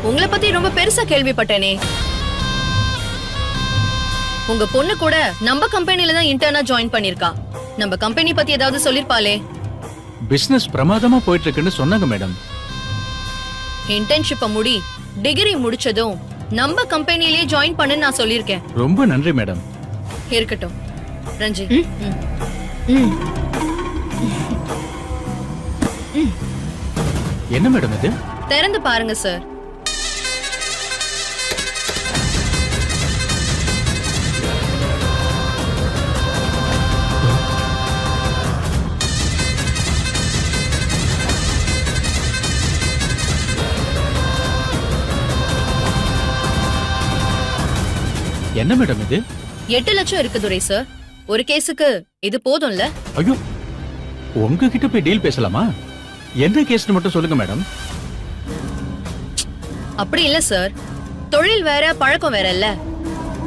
உங்களை பத்தி ரொம்ப பெருசா கேள்விப்பட்டேனே. உங்க பொண்ணு கூட நம்ம கம்பெனில தான் இன்டர்னா ஜாயின் பண்ணிருக்கா. நம்ம கம்பெனி பத்தி ஏதாவது சொல்லிருப்பாளே. பிசினஸ் பிரமாதமா போயிட்டு இருக்குன்னு சொன்னாங்க மேடம். இன்டர்ன்ஷிப்ப முடி, டிகிரி முடிச்சதும் நம்ம கம்பெனிலேயே ஜாயின் பண்ணு நான் சொல்லிருக்கேன். ரொம்ப நன்றி மேடம். இருக்கட்டும் ரஞ்சி. என்ன மேடம் இது? திறந்து பாருங்க சார். என்ன மேடம் இது? 8 லட்சம் இருக்கு துரை சார். ஒரு கேஸுக்கு இது போதும்ல? ஐயோ, உங்ககிட்ட போய் டீல் பேசலாமா? என்ன கேஸ்னு மட்டும் சொல்லுங்க மேடம். அப்படி இல்ல சார், தொழில் வேற பழக்கம் வேற இல்ல.